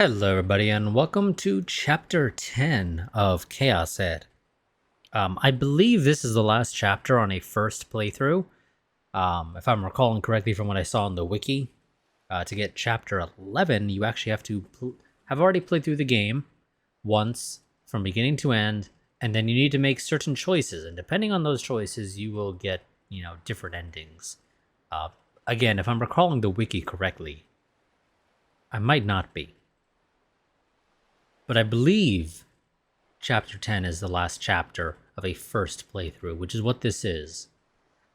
Hello, everybody, and welcome to Chapter 10 of ChäoS. I believe this is the last chapter on a first playthrough. If I'm recalling correctly from what I saw on the wiki, to get Chapter 11, you actually have to have already played through the game once, from beginning to end, and then you need to make certain choices, and depending on those choices, you will get, different endings. Again, if I'm recalling the wiki correctly, I might not be. But I believe Chapter 10 is the last chapter of a first playthrough, which is what this is.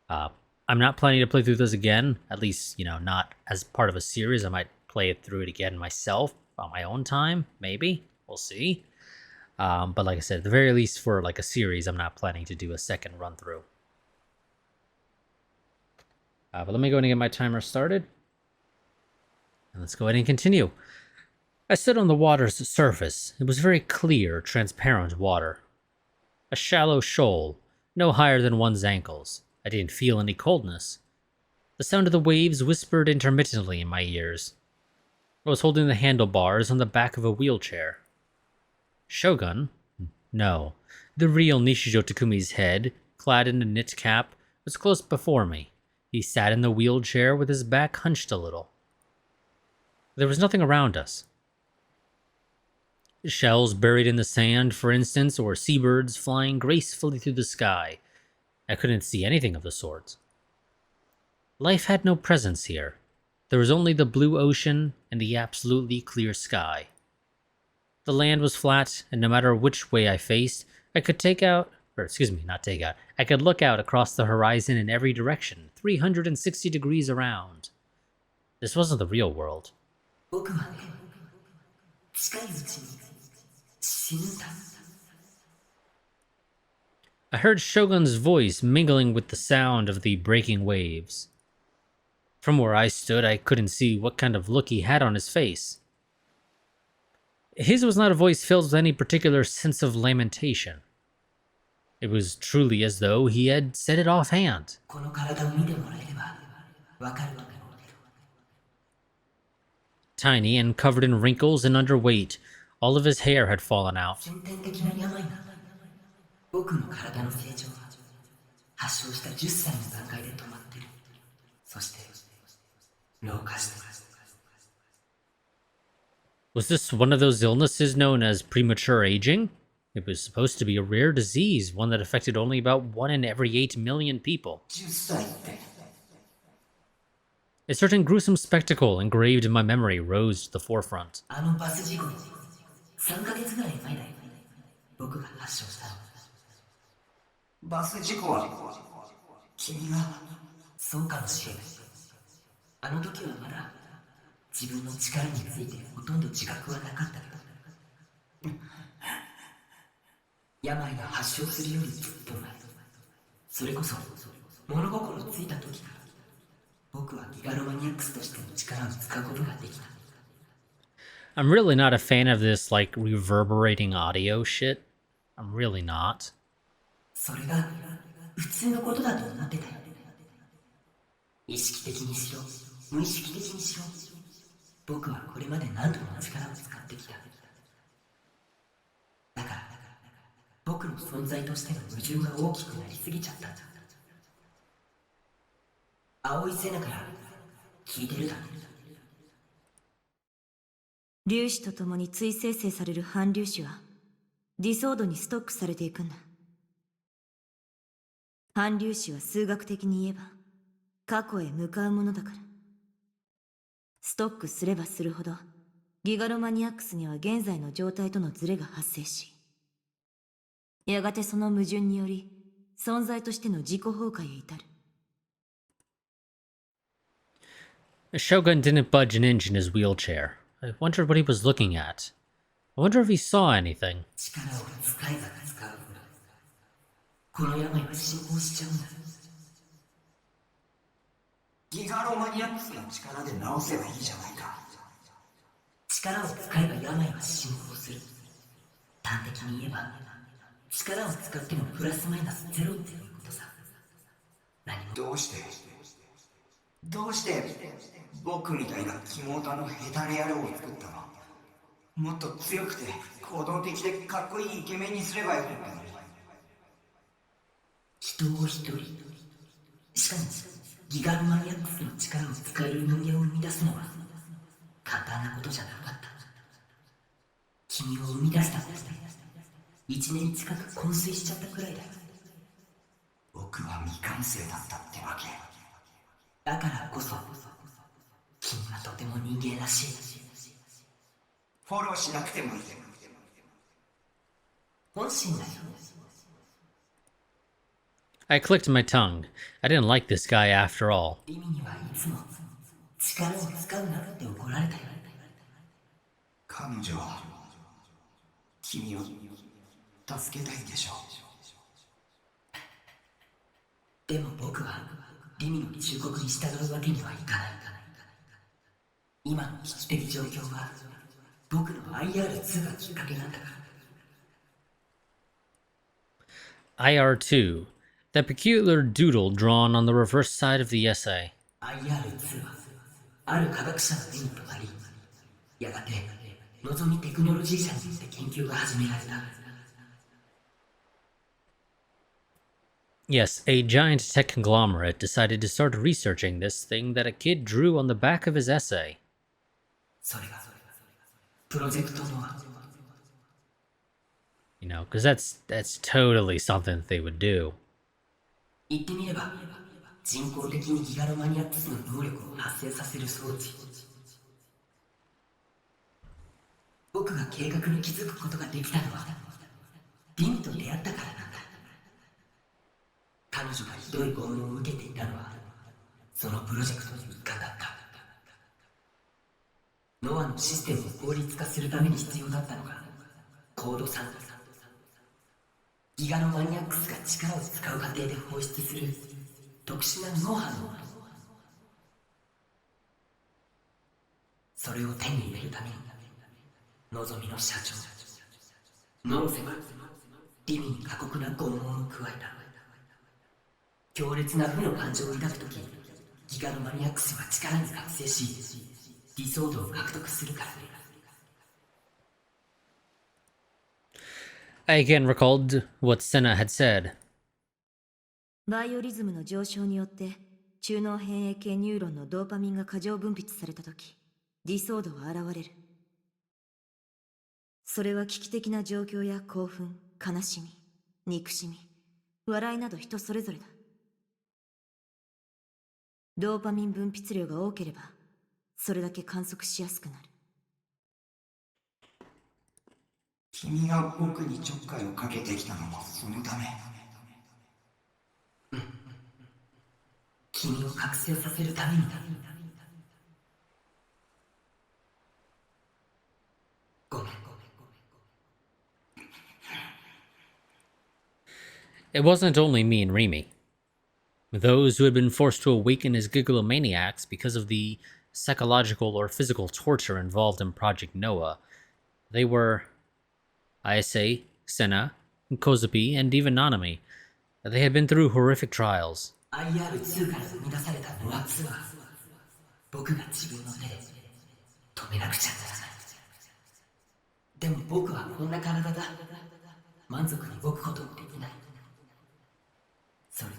I'm not planning to play through this again, at least, not as part of a series. I might play it through it again myself on my own time, maybe. We'll see. But like I said, at the very least for like a series, I'm not planning to do a second run through. But let me go ahead and get my timer started. And let's go ahead and continue. I stood on the water's surface. It was very clear, transparent water. A shallow shoal, no higher than one's ankles. I didn't feel any coldness. The sound of the waves whispered intermittently in my ears. I was holding the handlebars on the back of a wheelchair. Shogun? No. The real Nishijo Takumi's head, clad in a knit cap, was close before me. He sat in the wheelchair with his back hunched a little. There was nothing around us. Shells buried in the sand, for instance, or seabirds flying gracefully through the sky. I couldn't see anything of the sort. Life had no presence here. There was only the blue ocean and the absolutely clear sky. The land was flat, and no matter which way I faced, I could I could look out across the horizon in every direction, 360 degrees around. This wasn't the real world. I heard Shogun's voice mingling with the sound of the breaking waves. From where I stood, I couldn't see what kind of look he had on his face. His was not a voice filled with any particular sense of lamentation. It was truly as though he had said it offhand. Tiny and covered in wrinkles and underweight, all of his hair had fallen out. Was this one of those illnesses known as premature aging? It was supposed to be a rare disease, one that affected only about 1 in every 8 million people. A certain gruesome spectacle engraved in my memory rose to the forefront. I'm really not a fan of this, reverberating audio shit. I'm really not.粒子とともに追生成される反粒子はディソードにストックされていくんだ。反粒子は数学的に言えば過去へ向かうものだから。ストックすればするほどギガロマニアックスには現在の状態とのズレが発生し、やがてその矛盾により存在としての自己崩壊へ至る。Shogun didn't budge an inch in his wheelchair. I wondered what he was looking at. I wonder if he saw anything. もっと強くて行動的でかっこいいイケメンにすればよかったのに。人を一人、しかもギガロマニアックスの力を使える人間を生み出すのは簡単なことじゃなかった。君を生み出したことで1年近く昏睡しちゃったくらいだよ。僕は未完成だったってわけ。だからこそ君はとても人間らしい。フォローしなくてもいい。本心だよ。I clicked my tongue. I didn't like this guy after all. リミにはいつも力を使うなって怒られたよ。彼女は君を助けたいんでしょう。でも僕はリミの忠告に従うわけにはいかない。今の危機的状況は僕の IR2 がきっかけなんだから。IR2, the peculiar doodle drawn on the reverse side of the essay. IR2 はある科学者の手に留まり、やがてのぞみテクノロジー社によって研究が始められた。Yes, a giant tech conglomerate decided to start researching this thing that a kid drew on the back of his essay. それがプロジェクトノア。You know, because that's totally something that they would do. 言ってみれば人工的にギガロマニアックスの能力を発生させる装置。僕が計画に気づくことができたのはリミと出会ったからなんだ。彼女がひどい拷問を受けていたのはそのプロジェクトの一環だった。ノアのシステムを効率化するために必要だったのがコードサンプル。ギガロマニアックスが力を使う過程で放出する特殊なノウハウのこと。それを手に入れるためにのぞみの社長ノーセはリミに過酷な拷問を加えた。強烈な負の感情を抱くときギガロマニアックスは力に覚醒し理想度を獲得するからね。I again recalled what Senna had said. バイオリズムの上昇によって中脳変影系ニューロンのドーパミンが過剰分泌されたとき理想度は現れる。それは危機的な状況や興奮、悲しみ、憎しみ、笑いなど人それぞれだ。ドーパミン分泌量が多ければそれだけ観測しやすくなる。君が僕にちょっかいをかけてきたのもそのため。君を覚醒させるためにだ。ごめん。It wasn't only me and Remy. Those who had been forced to awaken as gigalomaniacs because of the psychological or physical torture involved in Project Noah. They were Ayase, Senna, Kozupi, and even Nanami. They had been through horrific trials. IR2 から生み出されたノア2は僕が自分の手で止めなくちゃならない。でも僕はこんな体だ。満足に動くこともできない。それに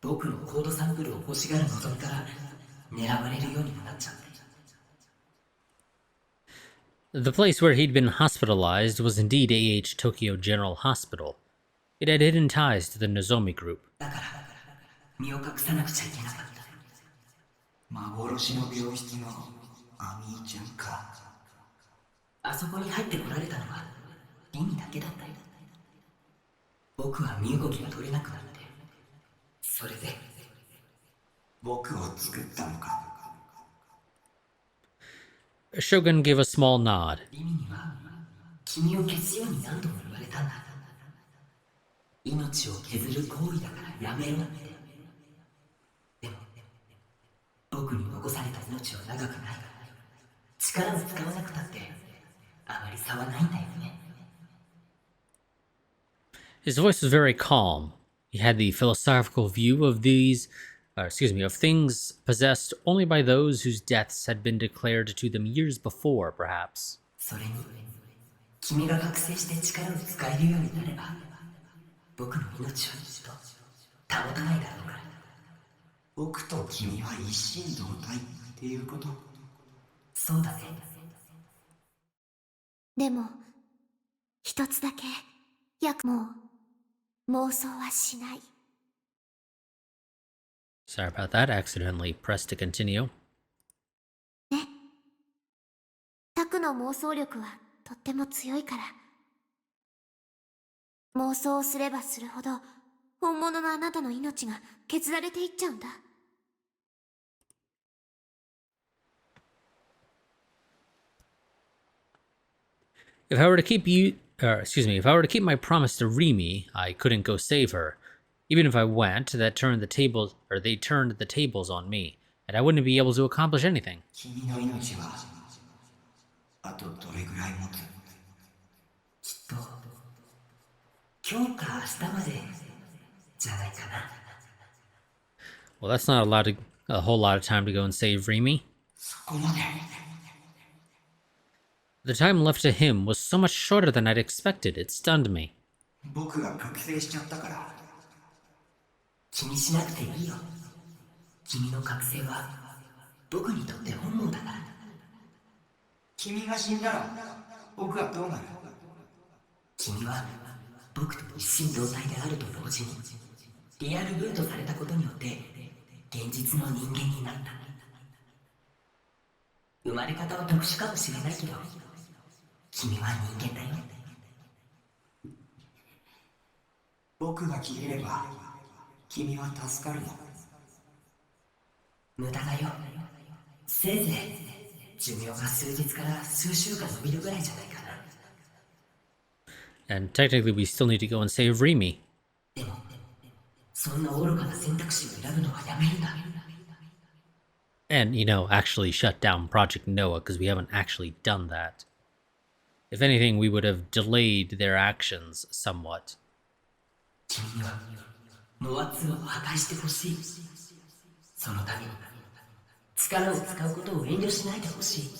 僕のコードサンプルを欲しがる望みから狙われるようにもなっちゃって。The place where he'd been hospitalized was indeed AH Tokyo General Hospital. It had hidden ties to the Nozomi group. だから身を隠さなくちゃいけなかった。幻の病室のアミーちゃんか。あそこに入ってこられたのはリミだけだったよ。僕は身動きが取れなくなって、それで僕を作ったのか。Shogun gave a small nod. リミには君を消すように何度も言われたんだ。命を削る行為だからやめろって。でも僕に残された命は長くないから力を使わなくたってあまり差はないんだよね。His voice was very calm. He had the philosophical view of of things possessed only by those whose deaths had been declared to them years before, perhaps. それに君が覚醒して力を使えるようになれば僕の命はずっと保たないだろうから。僕と君は一心同体っていうこと？そうだね。でも一つだけもう妄想はしない。 Sorry about that. Accidentally pressed to continue. ね。タクの妄想力はとっても強いから。妄想をすればするほど本物のあなたの命が削られていっちゃうんだ。If I were to keep if I were to keep my promise to Rimi, I couldn't go save her. Even if I went, they turned the tables on me, and I wouldn't be able to accomplish anything. 君の命はあとどれぐらい持つ？きっと今日か明日までじゃないかな。 Well, that's not a whole lot of time to go and save Rimi. そこまで。 The time left to him was so much shorter than I'd expected. It stunned me. 僕が覚醒しちゃったから。気にしなくていいよ。君の覚醒は僕にとって本望だから。君が死んだら僕はどうなる？君は僕と一心同体であると同時にリアルブートされたことによって現実の人間になった。生まれ方は特殊かもしれないけど君は人間だよ。僕が消えれば君は助かるの？無駄だよ。せいぜい寿命が数日から数週間伸びるぐらいじゃないかな。 And technically, we still need to go and save Rimi. でもそんな愚かな選択肢を選ぶのはやめるんだ。 And, actually shut down Project Noah, because we haven't actually done that. If anything, we would have delayed their actions somewhat. 君にはノア2を破壊してほしい。そのために力を使うことを遠慮しないでほしい。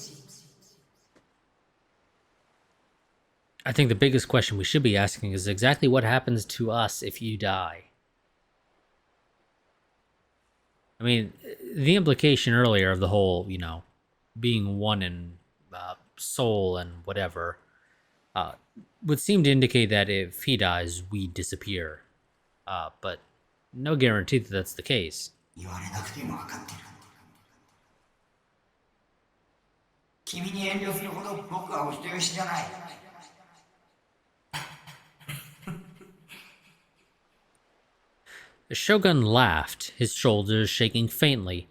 I think the biggest question we should be asking is exactly what happens to us if you die. I mean, the implication earlier of the whole, being one in soul and whatever, would seem to indicate that if he dies, we disappear. But no guarantee that that's the case. 言われなくても分かってる。君に遠慮するほど僕はお人よしじゃない。The Shogun laughed, his shoulders shaking faintly.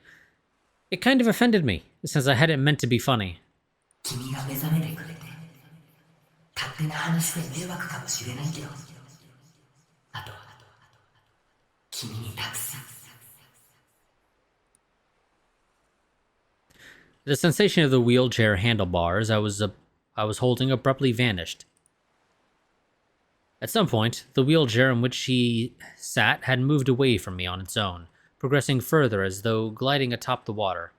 It kind of offended me, since I hadn't meant to be funny. 君が目覚めてくれて勝手な話で迷惑かもしれないけどあと君に託す。 The sensation of the wheelchair handlebars I was holding abruptly vanished. At some point, the wheelchair in which he sat had moved away from me on its own, progressing further as though gliding atop the water.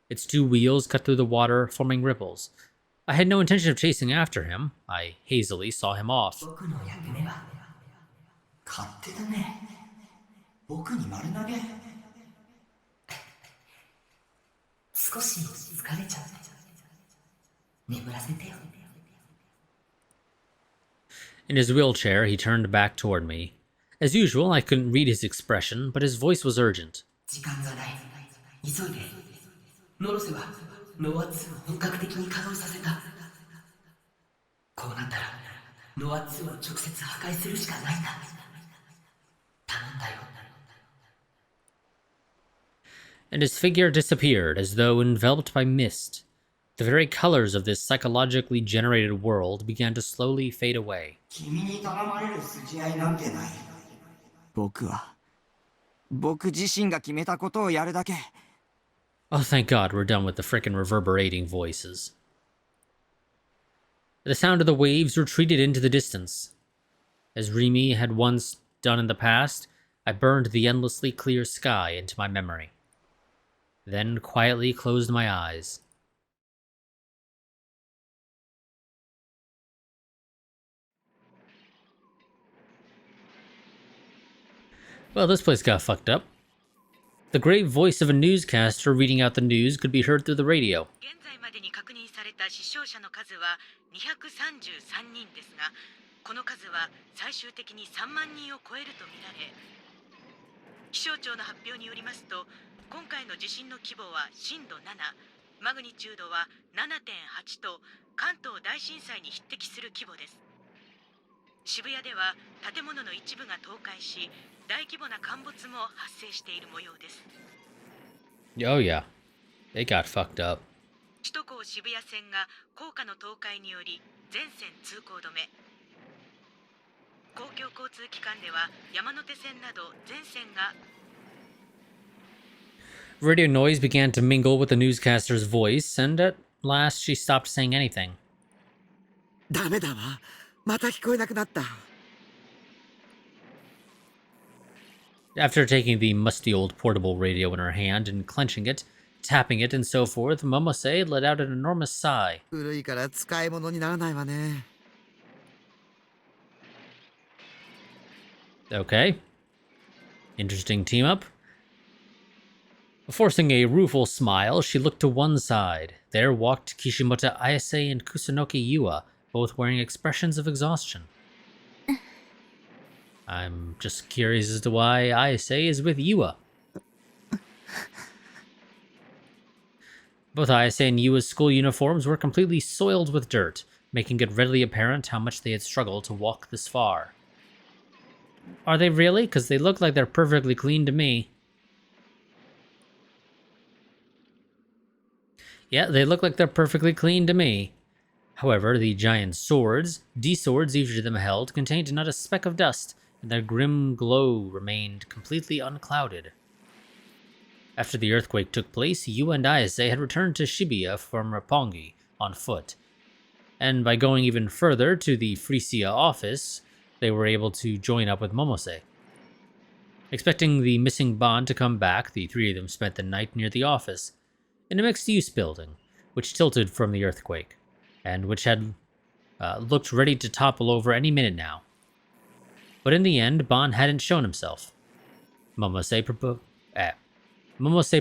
Its two wheels cut through the water, forming ripples. I had no intention of chasing after him. I hazily saw him off. 僕の役目は勝手だね。僕に丸投げ。少し疲れちゃう。眠らせてよ。 In his wheelchair, he turned back toward me. As usual, I couldn't read his expression, but his voice was urgent. 時間がない。急いで。ノロセはノア2を本格的に稼働させた。こうなったらノア2を直接破壊するしかないんだ。頼んだよ。 And his figure disappeared as though enveloped by mist. The very colors of this psychologically generated world began to slowly fade away. 君に頼まれる筋合いなんてない。僕自身が決めたことをやるだけ。 Oh, thank God we're done with the frickin' reverberating voices. The sound of the waves retreated into the distance. As Rimi had once done in the past, I burned the endlessly clear sky into my memory. Then quietly closed my eyes. Well, this place got fucked up. The great voice of a newscaster reading out the news could be heard through the radio. 現在までに確認された死傷者の数は233人ですが、この数は最終的に3万人を超えるとみられ、気象庁の発表によりますと、今回の地震の規模は震度7、マグニチュードは 7.8 と関東大震災に匹敵する規模です。渋谷では建物の一部が倒壊し、大規模な陥没も発生している模様です。Oh yeah, they got fucked up. 首都高渋谷線が高架の倒壊により全線通行止め。公共交通機関では山手線など全線が Radio noise began to mingle with the newscaster's voice, and at last she stopped saying anything. ダメだわ。また聞こえなくなった。After taking the musty old portable radio in her hand and clenching it, tapping it, and so forth, Momose let out an enormous sigh. 古いから使い物にならないわね。Okay. Interesting team up. Forcing a rueful smile, she looked to one side. There walked Kishimoto Ayase and Kusunoki Yua, both wearing expressions of exhaustion. I'm just curious as to why Ayase is with Yua. Both Ayase and Yua's school uniforms were completely soiled with dirt, making it readily apparent how much they had struggled to walk this far. Are they really? Because they look like they're perfectly clean to me. Yeah, they look like they're perfectly clean to me. However, the giant swords, D-swords each of them held, contained not a speck of dust, and their grim glow remained completely unclouded. After the earthquake took place, Yu and Ayase had returned to Shibuya from Roppongi on foot, and by going even further to the Frisia office, they were able to join up with Momose. Expecting the missing Ban to come back, the three of them spent the night near the office, in a mixed-use building, which tilted from the earthquake, and which had looked ready to topple over any minute now. But in the end, Ban hadn't shown himself. Momose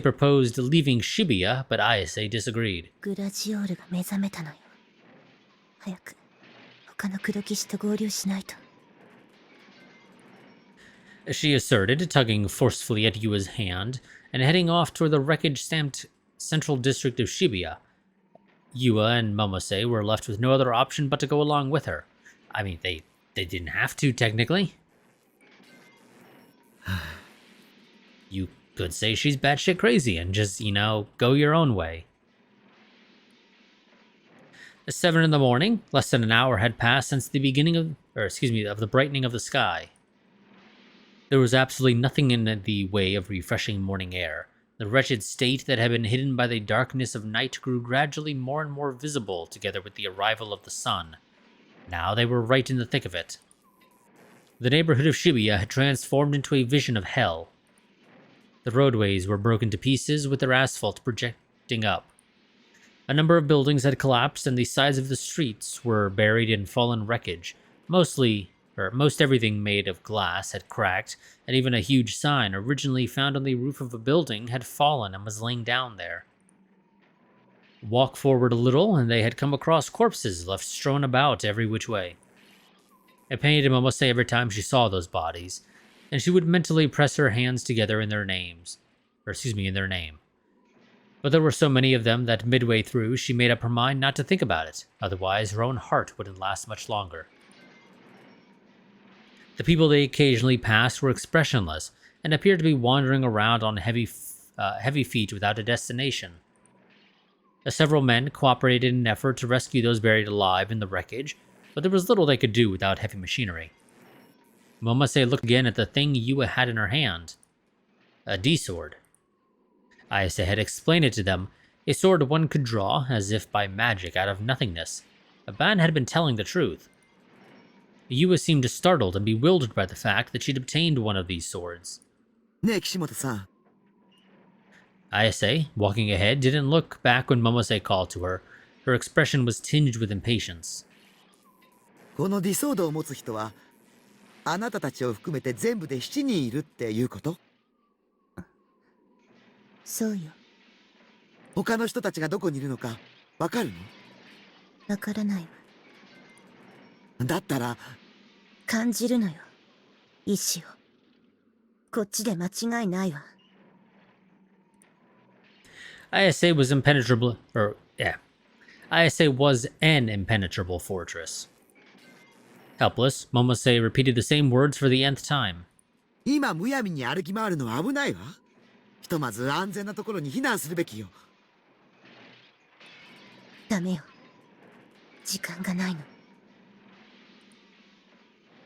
proposed leaving Shibuya, but Ayase disagreed. グラジオールが目覚めたのよ。早く他の黒騎士と合流しないと。She asserted, tugging forcefully at Yua's hand, and heading off toward the wreckage-stamped central district of Shibuya. Yua and Momose were left with no other option but to go along with her. I mean, they didn't have to, technically. You could say she's batshit crazy and just, go your own way. At 7 in the morning, less than an hour had passed since the beginning of the brightening of the sky. There was absolutely nothing in the way of refreshing morning air. The wretched state that had been hidden by the darkness of night grew gradually more and more visible together with the arrival of the sun. Now they were right in the thick of it. The neighborhood of Shibuya had transformed into a vision of hell. The roadways were broken to pieces with their asphalt projecting up. A number of buildings had collapsed and the sides of the streets were buried in fallen wreckage. Most everything made of glass had cracked, and even a huge sign originally found on the roof of a building had fallen and was laying down there. Walk forward a little, and they had come across corpses left strewn about every which way. It pained Momose every time she saw those bodies, and she would mentally press her hands together in their name. But there were so many of them that midway through she made up her mind not to think about it, otherwise her own heart wouldn't last much longer. The people they occasionally passed were expressionless and appeared to be wandering around on heavy feet without a destination. Several men cooperated in an effort to rescue those buried alive in the wreckage, but there was little they could do without heavy machinery. Momose looked again at the thing Yua had in her hand. A D-sword. Ayase had explained it to them, a sword one could draw, as if by magic, out of nothingness. Ban had been telling the truth. Yua seemed startled and bewildered by the fact that she'd obtained one of these swords. ねえ、岸本さん。 Ayase, walking ahead, didn't look back when Momose called to her. Her expression was tinged with impatience. このディソードを持つ人はあなたたちを含めて全部で7人いるっていうこと？そうよ。他の人たちがどこにいるのかわかるわからないわ。の？だったら感じるのよ。意志を。こっちで間違いないわ。ISA was impenetrable, or yeah, ISA was an impenetrable fortress. Helpless, Momose repeated the same words for the nth time. 今むやみに歩き回るのは危ないわ。ひとまず安全なところに避難するべきよ。ダメよ。時間がない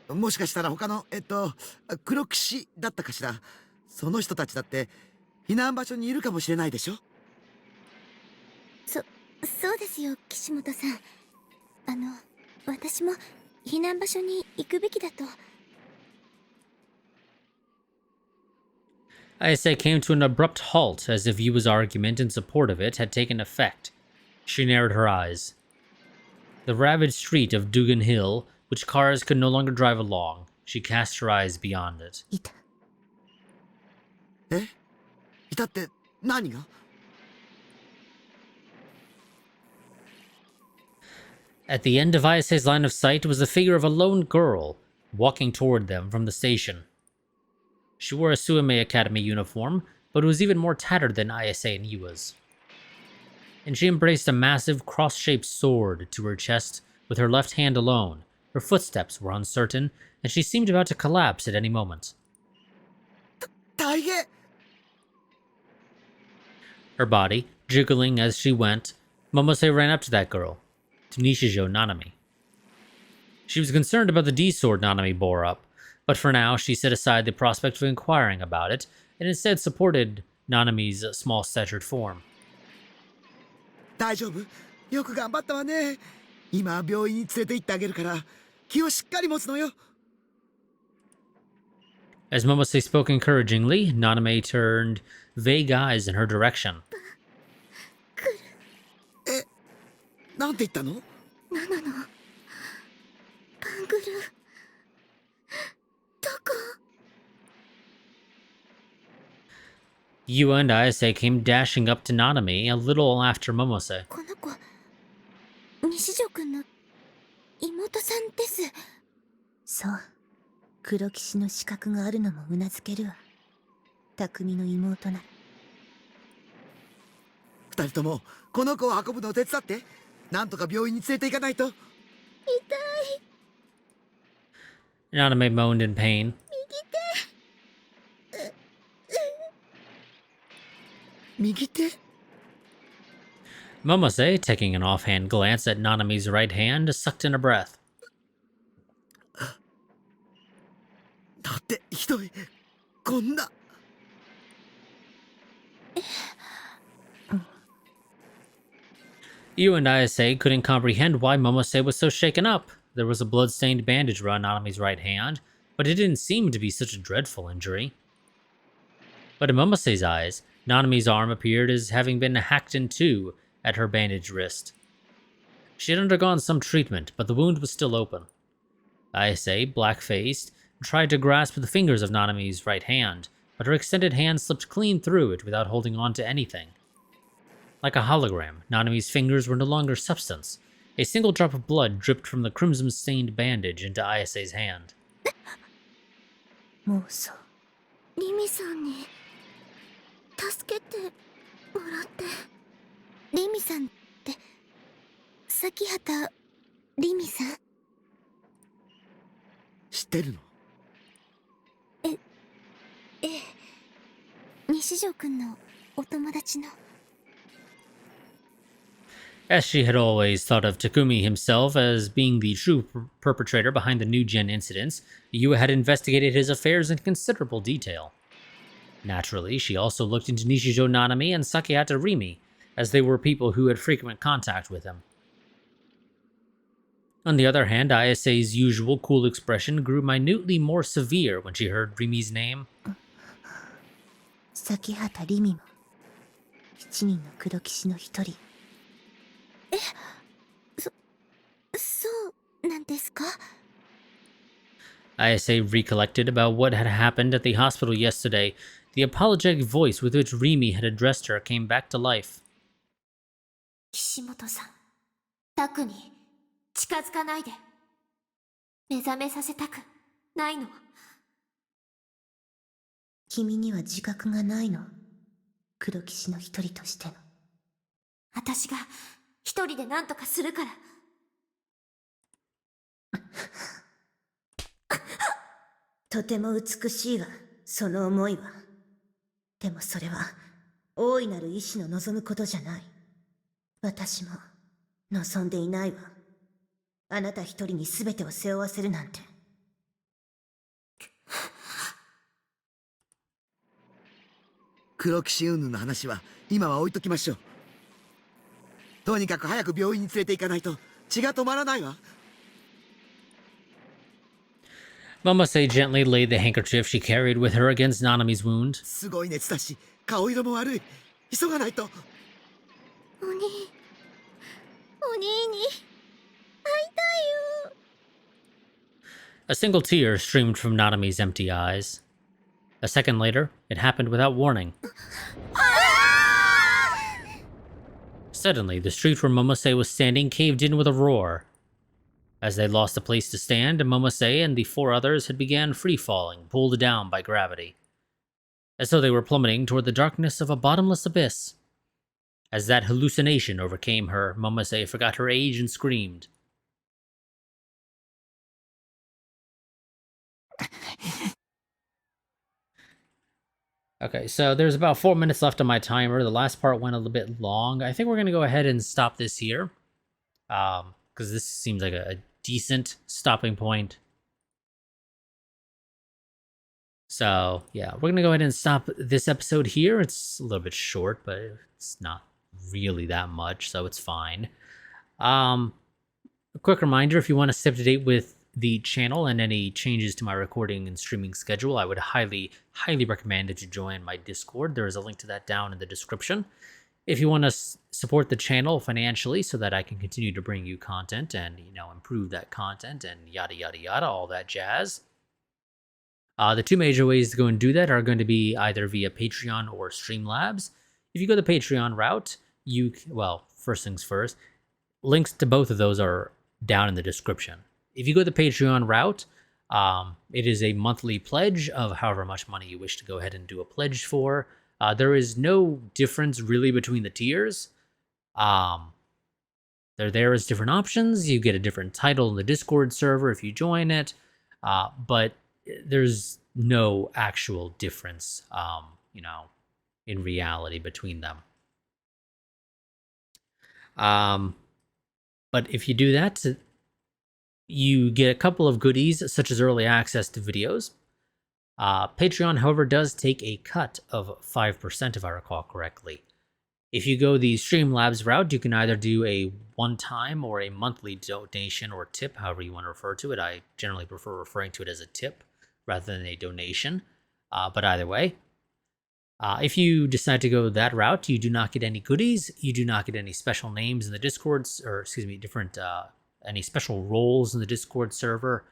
の。もしかしたら他の黒騎士だったかしら。その人たちだって避難場所にいるかもしれないでしょ。そうですよ、岸本さん。私も避難場所に行くべきだと。ISA came to an abrupt halt as if Yua's argument in support of it had taken effect. She narrowed her eyes. The ravaged street of Dugan Hill, which cars could no longer drive along, she cast her eyes beyond it. いた。え？いたって何が？ At the end of ISA's line of sight was the figure of a lone girl, walking toward them from the station. She wore a Suame Academy uniform, but was even more tattered than ISA and Yua's. And she embraced a massive cross-shaped sword to her chest with her left hand alone. Her footsteps were uncertain, and she seemed about to collapse at any moment. 大変！ Her body jiggling as she went, Momose ran up to that girl, to Nishijo Nanami. She was concerned about the D-sword Nanami bore up, but for now she set aside the prospect of inquiring about it, and instead supported Nanami's small-statured form. 大丈夫？よく頑張ったわね。今病院に連れて行ってあげるから気をしっかり持つのよ。 As Momose spoke encouragingly, Nanami turned vague eyes in her direction. なんて言ったの？バングル。どこ？ Yua and ISA came dashing up to Nanami a little after Momose. この子、西条くんの妹さんです。そう。黒騎士の資格があるのもうなずけるわ。匠の妹な。二人ともこの子を運ぶのを手伝って。なんとか病院に連れて行かないと。痛い。 Nanami moaned in pain. 右手？ Momose, taking an offhand glance at Nanami's right hand, sucked in a breath. だってひどい。こんな。 You and ISA couldn't comprehend why Momose was so shaken up. There was a blood-stained bandage around Nanami's right hand, but it didn't seem to be such a dreadful injury. But in Momose's eyes, Nanami's arm appeared as having been hacked in two at her bandaged wrist. She had undergone some treatment, but the wound was still open. ISA, black-faced, tried to grasp the fingers of Nanami's right hand, but her extended hand slipped clean through it without holding on to anything. Like a hologram, Nanami's fingers were no longer substance. A single drop of blood dripped from the crimson-stained bandage into ISA's hand. もうそう。リミさんに助けてもらって。リミさんって崎畑リミさん？知ってるの？ええ。西条くんのお友達の。 As she had always thought of Takumi himself as being the true perpetrator behind the New Gen incidents, Yua had investigated his affairs in considerable detail. Naturally, she also looked into Nishijo Nanami and Sakihata Rimi, as they were people who had frequent contact with him. On the other hand, ISA's usual cool expression grew minutely more severe when she heard Rimi's name. 崎畑リミも7人の黒騎士の一人。そうなんですか？ Ayase recollected about what had happened at the hospital yesterday. The apologetic voice with which Rimi had addressed her came back to life. 岸本さん、タクに近づかないで。目覚めさせたくないの。君には自覚がないの。黒騎士の一人としての。私が一人で何とかするから。とても美しいわ、その思いは。でもそれは大いなる意志の望むことじゃない。私も望んでいないわ。あなた一人に全てを背負わせるなんて。黒騎士云々の話は今は置いときましょう。とにかく早く病院に連れて行かないと血が止まらないわ。Momose gently laid the handkerchief she carried with her against Nanami's wound. すごい熱だし顔色も悪い。急がないと。お兄に会いたいよ。 A single tear streamed from Nanami's empty eyes. A second later, it happened without warning. Suddenly, the street where Momose was standing caved in with a roar. As they lost a place to stand, Momose and the four others had began free-falling, pulled down by gravity, as though they were plummeting toward the darkness of a bottomless abyss. As that hallucination overcame her, Momose forgot her age and screamed. Okay, so there's about 4 minutes left on my timer. The last part went a little bit long. I think we're going to go ahead and stop this here. Because this seems like a decent stopping point. So, yeah, we're going to go ahead and stop this episode here. It's a little bit short, but it's not really that much, so it's fine. A quick reminder, if you want to stay up to date with the channel and any changes to my recording and streaming schedule, I would highly recommend that you join my Discord. There is a link to that down in the description. If you want to support the channel financially so that I can continue to bring you content and, improve that content and yada, yada, yada, all that jazz. The two major ways to go and do that are going to be either via Patreon or Streamlabs. If you go the Patreon route, first things first, links to both of those are down in the description. If you go the Patreon route, it is a monthly pledge of however much money you wish to go ahead and do a pledge for. There is no difference really between the tiers. They're there as different options. You get a different title in the Discord server if you join it, but there's no actual difference, in reality between them. But if you do that, you get a couple of goodies, such as early access to videos. Patreon, however, does take a cut of 5%, if I recall correctly. If you go the Streamlabs route, you can either do a one-time or a monthly donation or tip, however you want to refer to it. I generally prefer referring to it as a tip rather than a donation, but either way. If you decide to go that route, you do not get any goodies. You do not get any special names in the Discords, any special roles in the Discord server.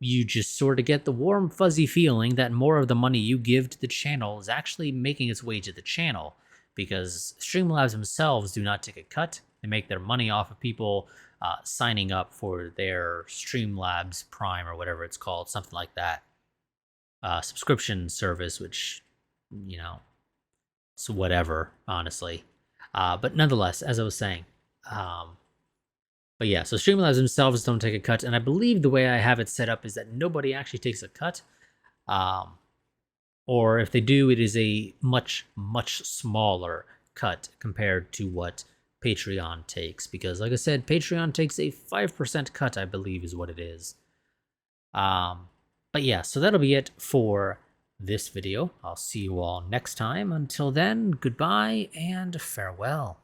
You just sort of get the warm, fuzzy feeling that more of the money you give to the channel is actually making its way to the channel, because Streamlabs themselves do not take a cut. They make their money off of people signing up for their Streamlabs Prime or whatever it's called, something like that. Subscription service, which, it's whatever, honestly. But nonetheless, as I was saying, but yeah, so Streamlabs themselves don't take a cut, and I believe the way I have it set up is that nobody actually takes a cut. Or if they do, it is a much, much smaller cut compared to what Patreon takes. Because, like I said, Patreon takes a 5% cut, I believe is what it is. But yeah, so that'll be it for this video. I'll see you all next time. Until then, goodbye and farewell.